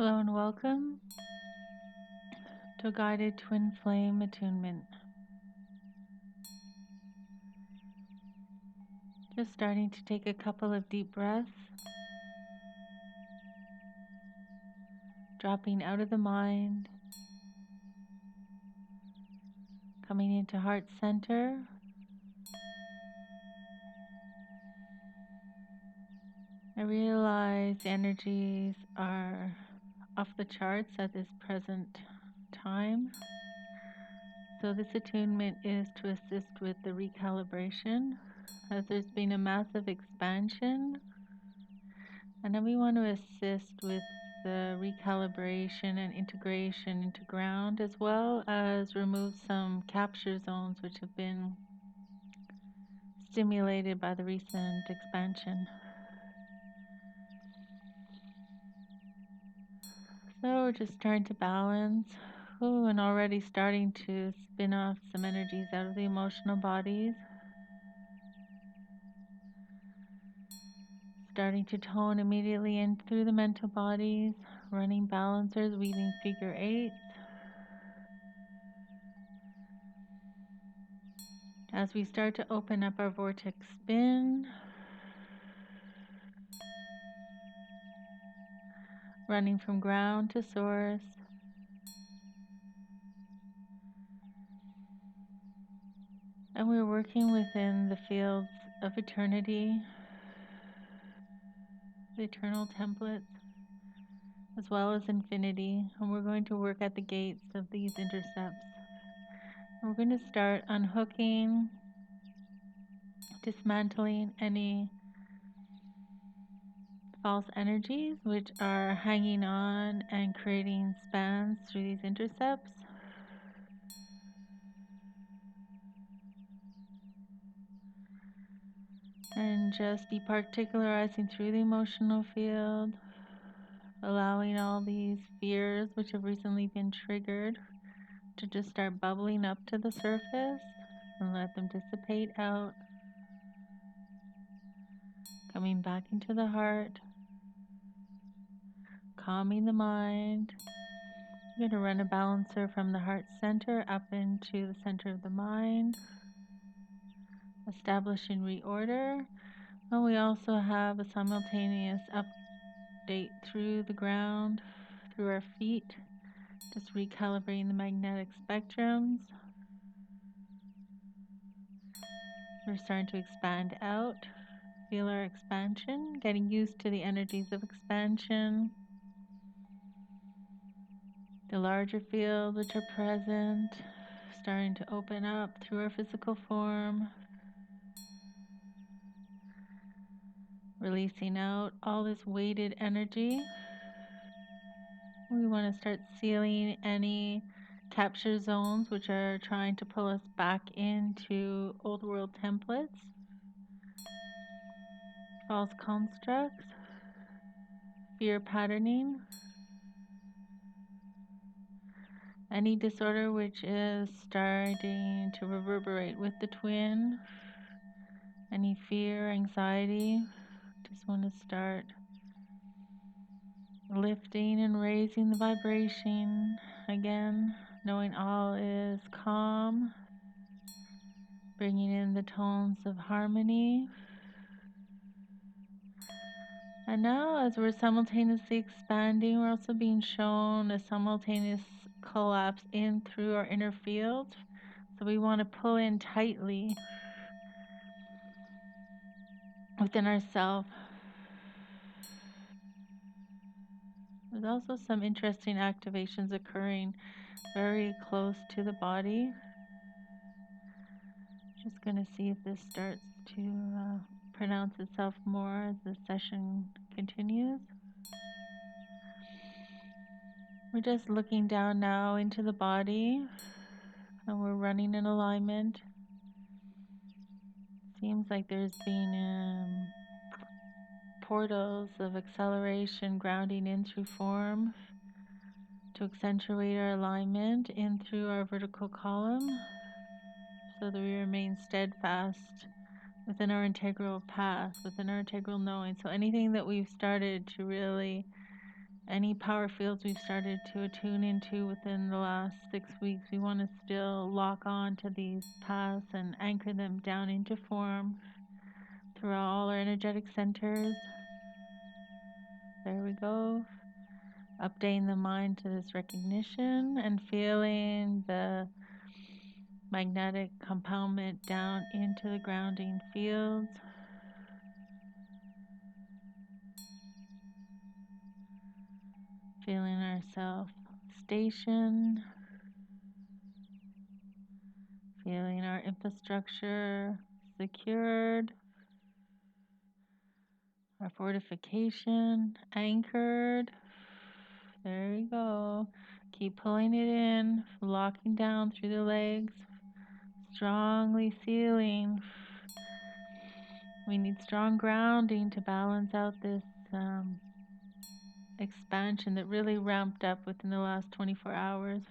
Hello and welcome to a guided twin flame attunement. Just starting to take a couple of deep breaths, dropping out of the mind, coming into heart center. I realize energies are off the charts at this present time. So this attunement is to assist with the recalibration, as there's been a massive expansion, and then we want to assist with the recalibration and integration into ground, as well as remove some capture zones which have been stimulated by the recent expansion. So we're just trying to balance. Ooh, and already starting to spin off some energies out of the emotional bodies. Starting to tone immediately in through the mental bodies, running balancers, weaving figure eights. As we start to open up our vortex spin, running from ground to source. And we're working within the fields of eternity, the eternal templates, as well as infinity. And we're going to work at the gates of these intercepts. And we're going to start unhooking, dismantling any false energies which are hanging on and creating spans through these intercepts. And just departicularizing through the emotional field, allowing all these fears which have recently been triggered to just start bubbling up to the surface and let them dissipate out. Coming back into the heart, calming the mind. You're going to run a balancer from the heart center up into the center of the mind, establishing reorder. And we also have a simultaneous update through the ground, through our feet, just recalibrating the magnetic spectrums. We're starting to expand out. Feel our expansion, getting used to the energies of expansion. The larger field which are present, starting to open up through our physical form. Releasing out all this weighted energy. We want to start sealing any capture zones which are trying to pull us back into old world templates, false constructs, fear patterning, any disorder which is starting to reverberate with the twin, any fear, anxiety. Just want to start lifting and raising the vibration again, knowing all is calm, bringing in the tones of harmony. And now, as we're simultaneously expanding, we're also being shown a simultaneous collapse in through our inner field. So we want to pull in tightly within ourselves. There's also some interesting activations occurring very close to the body. Just going to see if this starts to pronounce itself more as the session continues. We're just looking down now into the body, and we're running in alignment. Seems like there's been portals of acceleration grounding in through form to accentuate our alignment in through our vertical column, so that we remain steadfast within our integral path, within our integral knowing. So anything that we've started to really Any power fields we've started to attune into within the last 6 weeks, we want to still lock on to these paths and anchor them down into form through all our energetic centers. There we go. Updating the mind to this recognition and feeling the magnetic compoundment down into the grounding fields. Feeling ourselves stationed. Feeling our infrastructure secured. Our fortification anchored. There we go. Keep pulling it in, locking down through the legs, strongly sealing. We need strong grounding to balance out this expansion that really ramped up within the last 24 hours.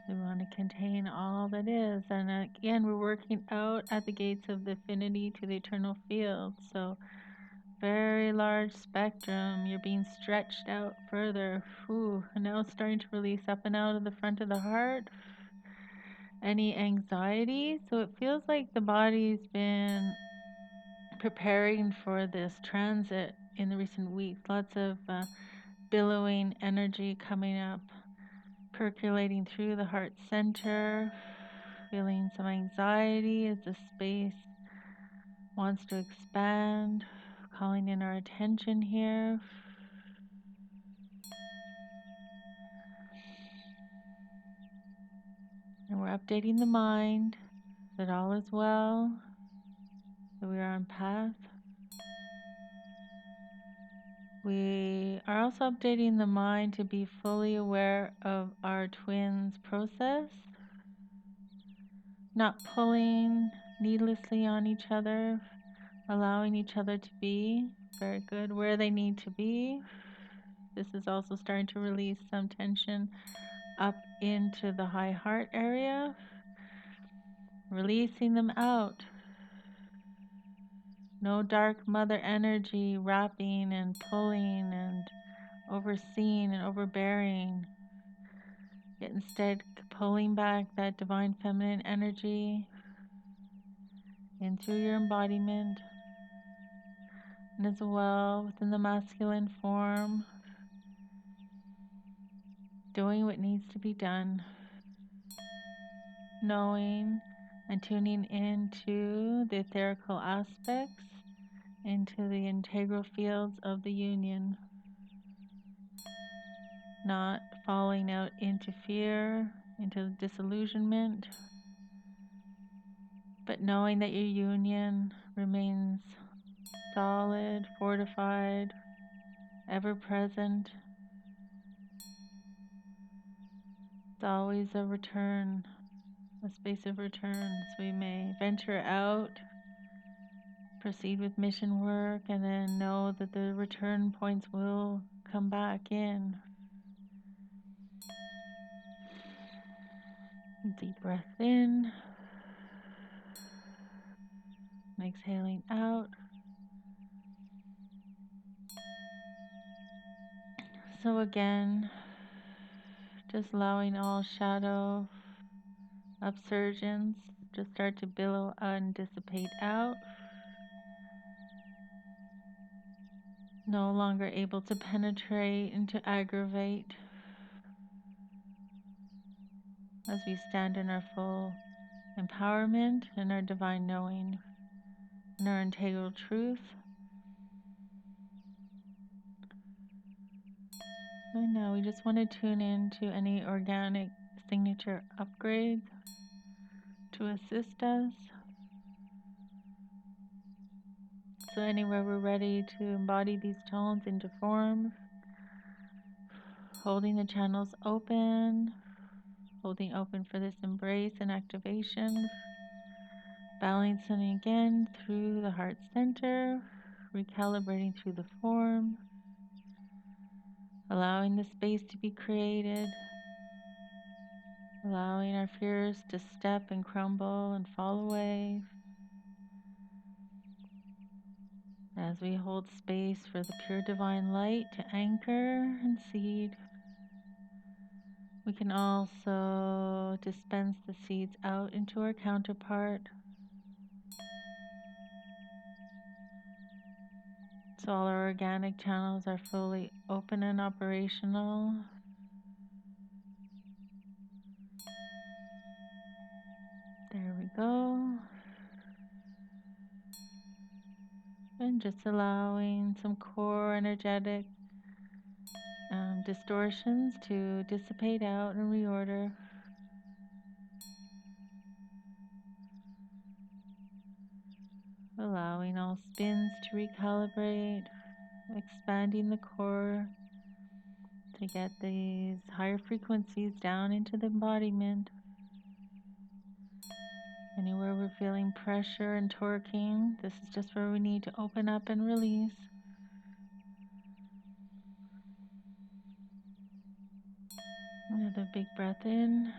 We want to contain all that is. And again, we're working out at the gates of the affinity to the eternal field. So very large spectrum. You're being stretched out further. Ooh, and now it's starting to release up and out of the front of the heart. Any anxiety. So it feels like the body's been preparing for this transit in the recent weeks. Lots of billowing energy coming up, percolating through the heart center, feeling some anxiety as the space wants to expand, calling in our attention here. And we're updating the mind that all is well, that we are on path. We are also updating the mind to be fully aware of our twins' process, not pulling needlessly on each other, allowing each other to be very good where they need to be. This is also starting to release some tension up into the high heart area, releasing them out. No dark mother energy wrapping and pulling and overseeing and overbearing. Yet instead pulling back that divine feminine energy into your embodiment, and as well within the masculine form, doing what needs to be done, knowing and tuning into the etherical aspects, into the integral fields of the union, not falling out into fear, into disillusionment, but knowing that your union remains solid, fortified, ever present. It's always a return, a space of return. So we may venture out, proceed with mission work, and then know that the return points will come back in. Deep breath in, and exhaling out. So again, just allowing all shadow upsurgence to start to billow and dissipate out. No longer able to penetrate and to aggravate as we stand in our full empowerment and our divine knowing and our integral truth. And now we just want to tune in to any organic signature upgrades to assist us. So anywhere we're ready to embody these tones into form, holding the channels open, holding open for this embrace and activation, balancing again through the heart center, recalibrating through the form, allowing the space to be created, allowing our fears to step and crumble and fall away as As we hold space for the pure divine light to anchor and seed, we can also dispense the seeds out into our counterpart. So all our organic channels are fully open and operational. There we go. And just allowing some core energetic distortions to dissipate out and reorder. Allowing all spins to recalibrate, expanding the core to get these higher frequencies down into the embodiment. Anywhere we're feeling pressure and torquing, this is just where we need to open up and release. Another big breath in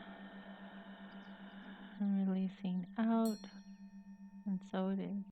and releasing out, and so it is.